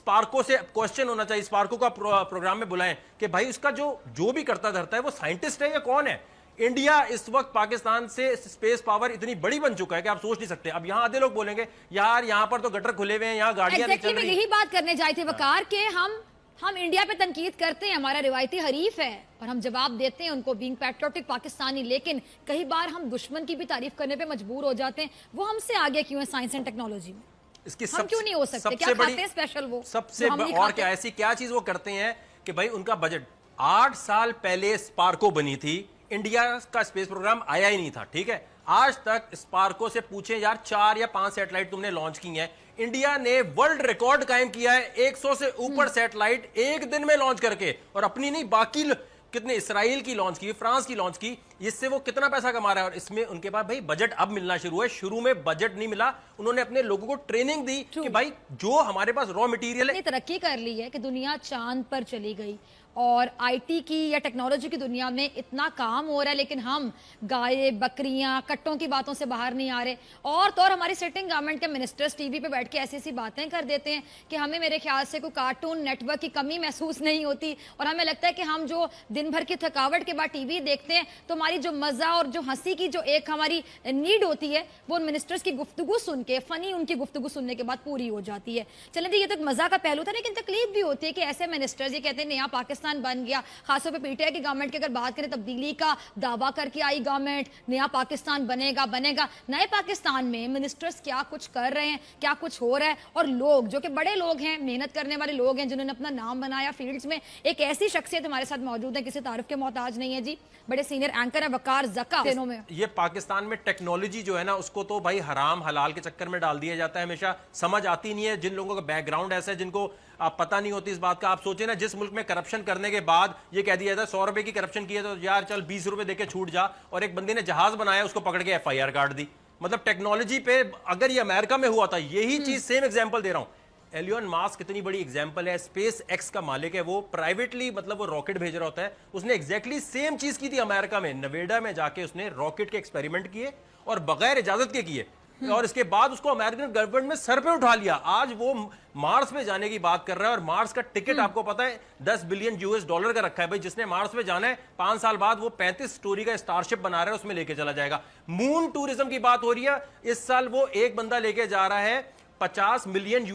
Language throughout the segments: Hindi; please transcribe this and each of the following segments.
स्पार्को से क्वेश्चन होना चाहिए, स्पार्को का प्रोग्राम में बुलाएं कि भाई उसका जो भी करता धरता है वो साइंटिस्ट है या कौन है। इंडिया इस वक्त पाकिस्तान से स्पेस पावर इतनी बड़ी बन चुका है कि आप सोच नहीं सकते। अब यहाँ आधे लोग बोलेंगे यार यहाँ पर तो गटर खुले हुए हैं, यहाँ गाड़ियां नहीं चल रही। यही बात करने जाए थे वकार के हम इंडिया पे तनकीद करते हैं, हमारा रिवायती हरीफ है और हम जवाब देते हैं उनको बीइंग पैट्रियोटिक पाकिस्तानी, लेकिन कई बार हम दुश्मन की भी तारीफ करने पे मजबूर हो जाते हैं। वो हमसे आगे क्यों है साइंस एंड टेक्नोलॉजी में? इसकी हम क्यों नहीं हो सकते? क्या खाते हैं स्पेशल वो सबसे और क्या ऐसी क्या चीज वो करते हैं कि भाई उनका बजट 8 साल पहले स्पार्को बनी थी, इंडिया का स्पेस प्रोग्राम आया ही नहीं था, ठीक है। आज तक स्पार्को से पूछे यार 4 या 5 सैटेलाइट तुमने लॉन्च की हैं। इंडिया ने वर्ल्ड रिकॉर्ड कायम किया है 100 से ऊपर सैटेलाइट एक दिन में लॉन्च करके, और अपनी नहीं बाकी कितने इसराइल की लॉन्च की, फ्रांस की लॉन्च की। इससे वो कितना पैसा कमा रहा है और इसमें उनके पास भाई बजट अब मिलना शुरू है। शुरू में बजट नहीं मिला, उन्होंने अपने लोगों को ट्रेनिंग दी कि भाई जो हमारे पास रॉ मटेरियल है। तरक्की कर ली है कि दुनिया चांद पर चली गई और आईटी की या टेक्नोलॉजी की दुनिया में इतना काम हो रहा है, लेकिन हम गाय बकरियां कट्टों की बातों से बाहर नहीं आ रहे। और तो और हमारी सिटिंग गवर्नमेंट के मिनिस्टर्स टीवी पे बैठ के ऐसी ऐसी बातें कर देते हैं कि हमें मेरे ख्याल से कोई कार्टून नेटवर्क की कमी महसूस नहीं होती, और हमें लगता है कि हम जो दिन भर की थकावट के बाद टीवी देखते हैं तो हमारी जो मजा और जो हंसी की जो एक हमारी नीड होती है वो उन मिनिस्टर्स की गुफ्तगू सुन के, फनी उनकी गुफ्तगू सुनने के बाद पूरी हो जाती है। चलें जी, ये तो मजा का पहलू था, लेकिन तकलीफ भी होती है कि ऐसे मिनिस्टर्स ये कहते हैं नया पाकिस्तान बन गया। खासतौर पे पीटीआई की गवर्नमेंट की अगर बात करें, तब्दीली का दावा करके आई गवर्नमेंट, नया पाकिस्तान बनेगा बनेगा। नए पाकिस्तान में मिनिस्टर्स क्या कुछ कर रहे हैं, क्या कुछ हो रहा है, और लोग जो कि बड़े लोग हैं, मेहनत करने वाले लोग हैं, जिन्होंने अपना नाम बनाया फील्ड्स में। एक ऐसी शख्सियत हमारे साथ मौजूद है, किसी तारुफ के मोहताज नहीं है जी, बड़े सीनियर एंकर है वकार ज़का। में ये पाकिस्तान में टेक्नोलॉजी जो है ना, उसको तो भाई हराम हलाल के चक्कर में डाल दिया जाता है हमेशा। समझ आती नहीं है जिन लोगों का बैकग्राउंड ऐसा है, जिनको आप पता नहीं होती इस बात का। आप सोचे ना, जिस मुल्क में करप्शन करने के बाद ये कह दिया था 100 रुपए की करप्शन की है तो यार चल 20 रुपए देके छूट जा, और एक बंदे ने जहाज बनाया उसको पकड़ के FIR काट दी। मतलब टेक्नोलॉजी पे अगर ये अमेरिका में हुआ था, यही चीज सेम एग्जांपल दे रहा हूं। एलियन मास्क कितनी बड़ी एग्जांपल है, स्पेस एक्स का मालिक है वो, प्राइवेटली मतलब वो रॉकेट भेज रहा होता है। उसने एग्जैक्टली सेम चीज की थी अमेरिका में, नवेडा में जाके उसने रॉकेट के एक्सपेरिमेंट किए और बगैर इजाजत के किए, और इसके बाद उसको अमेरिकन गवर्नमेंट में सर पे उठा लिया। आज वो मार्स में जाने की बात कर रहा है, और मार्स का टिकट आपको पता है $10 बिलियन का रखा है। भाई जिसने मार्स में जाना है 5 साल बाद वो 35 स्टोरी का स्टारशिप बना रहा है, उसमें लेके चला जाएगा। मून टूरिज्म की बात हो रही है, इस साल वो एक बंदा लेके जा रहा है $50 मिलियन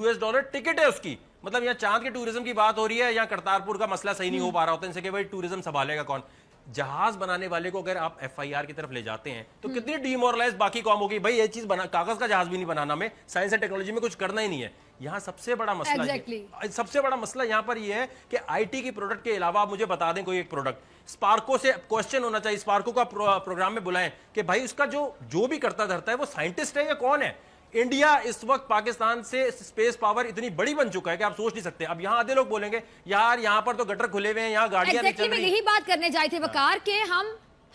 टिकट है उसकी। मतलब यहाँ चांद के टूरिज्म की बात हो रही है, यहाँ करतारपुर का मसला सही नहीं हो पा रहा होता इनसे कि भाई टूरिज्म संभालेगा कौन। जहाज बनाने वाले को अगर आप FIR की तरफ ले जाते हैं तो कितनी डीमोरलाइज बाकी कौम होगी। भाई ये चीज बना, कागज का जहाज भी नहीं बनाना, में साइंस एंड टेक्नोलॉजी में कुछ करना ही नहीं है। यहाँ सबसे बड़ा मसला सबसे बड़ा मसला यहाँ पर ये है कि IT की प्रोडक्ट के अलावा आप मुझे बता दें कोई एक प्रोडक्ट। स्पार्को से क्वेश्चन होना चाहिए, स्पार्को का प्रोग्राम में बुलाएं कि भाई उसका जो भी करता धरता है वो साइंटिस्ट है या कौन है। इंडिया इस वक्त पाकिस्तान से स्पेस पावर इतनी बड़ी बन चुका है कि आप सोच नहीं सकते। अब यहाँ आधे लोग बोलेंगे यार यहाँ पर तो गटर खुले हुए हैं, यहाँ गाड़ियां नहीं चल रही। यही बात करने जाए थे वकार के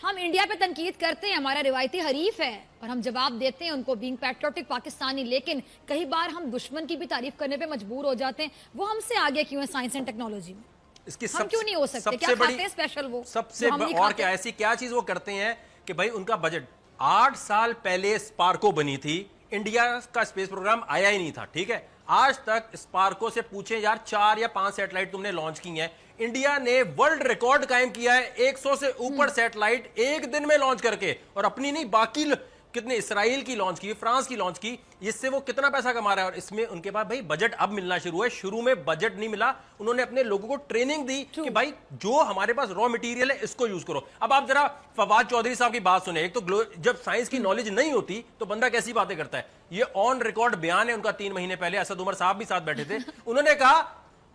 हम इंडिया पे तनकीद करते हैं, हमारा रिवायती हरीफ है और हम जवाब देते हैं उनको बीइंग पैट्रियोटिक पाकिस्तानी, लेकिन कई बार हम दुश्मन की भी तारीफ करने पे मजबूर हो जाते हैं। वो हमसे आगे क्यों है साइंस एंड टेक्नोलॉजी में? इसकी हम क्यों नहीं हो सकते? क्या खाते हैं स्पेशल वो सबसे और क्या ऐसी क्या चीज वो करते हैं कि भाई उनका बजट 8 साल पहले स्पार्को बनी थी, इंडिया का स्पेस प्रोग्राम आया ही नहीं था, ठीक है। आज तक स्पार्को से पूछे यार 4 या 5 सैटेलाइट तुमने लॉन्च की हैं। इंडिया ने वर्ल्ड रिकॉर्ड कायम किया है 100 से ऊपर सैटेलाइट एक दिन में लॉन्च करके, और अपनी नहीं बाकी कितने इसराइल की लॉन्च की, फ्रांस की लॉन्च की। इससे वो कितना पैसा कमा रहा है और इसमें उनके पास भाई बजट अब मिलना शुरू है। शुरू में बजट नहीं मिला, उन्होंने अपने लोगों को ट्रेनिंग दी कि भाई जो हमारे पास रॉ मटेरियल है इसको यूज करो। अब आप जरा फवाद चौधरी साहब की बात सुने। एक तो जब साइंस की नॉलेज नहीं होती तो बंदा कैसी बातें करता है। ये ऑन रिकॉर्ड बयान है उनका 3 महीने पहले, असद उमर साहब भी साथ बैठे थे। उन्होंने कहा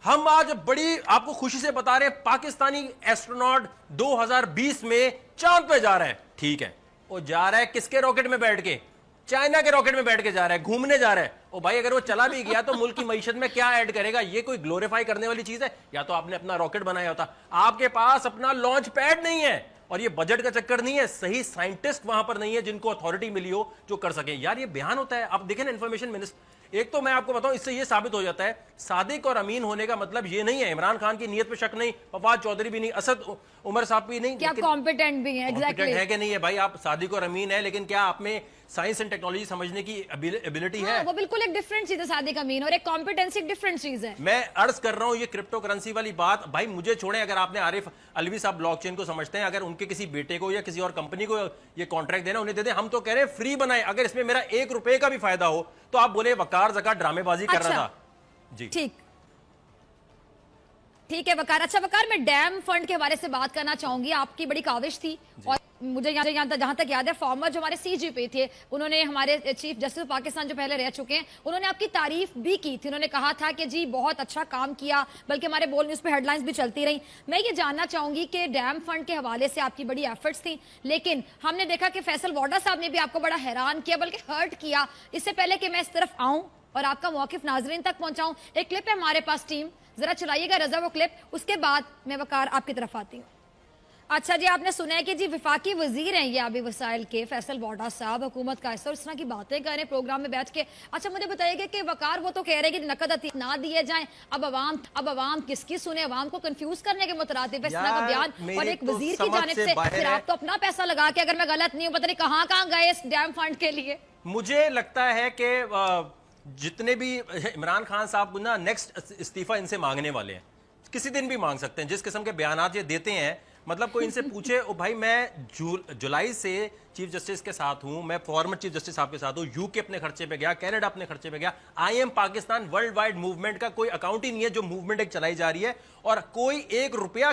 हम आज बड़ी आपको खुशी से बता रहे हैं पाकिस्तानी एस्ट्रोनॉट 2020 में चांद पे जा रहा है। ठीक है, वो जा रहा है किसके रॉकेट में बैठ के? चाइना के रॉकेट में बैठ के जा रहा है, घूमने जा रहा है। ओ भाई अगर वो चला भी गया तो मुल्क की मईशत में क्या ऐड करेगा? ये कोई ग्लोरीफाई करने वाली चीज है? या तो आपने अपना रॉकेट बनाया होता। आपके पास अपना लॉन्च पैड नहीं है, और ये बजट का चक्कर नहीं है, सही साइंटिस्ट वहां पर नहीं है जिनको अथॉरिटी मिली हो जो कर सके। यार ये बयान होता है, आप देखें ना इंफॉर्मेशन मिनिस्टर। एक तो मैं आपको बताऊं, इससे ये साबित हो जाता है सादिक और अमीन होने का मतलब ये नहीं है इमरान खान की नीयत पे शक नहीं, फवाद चौधरी भी नहीं, असद उमर साहब भी नहीं, क्या कॉम्पिटेंट भी है, एग्जैक्टली है कि नहीं है? भाई आप सादिक और अमीन है, लेकिन क्या आप में साइंस एंड टेक्नोलॉजी समझने की एबिलिटी है। वो बिल्कुल एक डिफरेंट चीज है सादिक अमीन, और एक कॉम्पिटेंसी डिफरेंट चीज है। मैं अर्ज कर रहा हूं ये क्रिप्टो करेंसी वाली बात, भाई मुझे छोड़ें, अगर आपने आरिफ अलवी साहब ब्लॉकचेन को समझते हैं, अगर उनके किसी बेटे को या किसी और कंपनी को ये कॉन्ट्रैक्ट देना, उन्हें दे दें। हम तो कह रहे हैं फ्री बनाए, अगर इसमें मेरा 1 रुपए का भी फायदा हो तो आप बोले वकार जका ड्रामेबाजी कर रहा था। जी ठीक है वकार। अच्छा वकार, मैं डैम फंड के हवाले से बात करना चाहूंगी। आपकी बड़ी काविश थी, और मुझे जहां तक याद है, फॉर्मर जो हमारे सीजीपी थे, उन्होंने हमारे चीफ जस्टिस पाकिस्तान जो पहले रह चुके हैं, उन्होंने आपकी तारीफ भी की थी। उन्होंने कहा था कि जी बहुत अच्छा काम किया, बल्कि हमारे बोल न्यूज पे हेडलाइंस भी चलती रही। मैं ये जानना चाहूंगी कि डैम फंड के हवाले से आपकी बड़ी एफर्ट्स थी, लेकिन हमने देखा कि फैसल वाडा साहब ने भी आपको बड़ा हैरान किया, बल्कि हर्ट किया। इससे पहले कि मैं इस तरफ आऊं और आपका मौकिफ नाजरीन तक पहुंचाऊं, एक क्लिप है हमारे पास, टीम जरा चलाइएगा रजा वो क्लिप, उसके बाद मैं वकार आपकी तरफ आती हूँ। अच्छा जी, आपने सुना है कि जी विफाकी वजीर हैं ये आबी वसाइल के फैसल वाडा साहब, हुकूमत का हिस्सा, और इस तरह की बातें कर रहे हैं प्रोग्राम में बैठ के। अच्छा मुझे बताइएगा कि वकार वो तो कह रहे हैं कि नकद अतीत ना दिए जाएं, अब अवाम किसकी सुने, अवाम को कंफ्यूज करने के मुतरातिब इस तरह का बयान, और एक वजीर की जानिब से फिर आप तो अपना पैसा लगा के, अगर मैं गलत नहीं हूं, पता नहीं कहां गए इस डैम फंड के लिए। मुझे लगता है कि जितने भी इमरान खान साहब ना नेक्स्ट इस्तीफा इनसे मांगने वाले हैं, किसी दिन भी मांग सकते हैं। जिस किस्म के बयानात ये देते हैं, मतलब कोई इनसे पूछे ओ भाई मैं जुलाई से चीफ जस्टिस के साथ हूं, मैं फॉर्मर चीफ जस्टिस साहब के साथ हूं, यूके अपने खर्चे पे गया, कनाडा अपने खर्चे पे गया, I am Pakistan world wide movement का कोई अकाउंट ही नहीं है, जो मूवमेंट एक चलाई जा रही है, और कोई 1 रुपया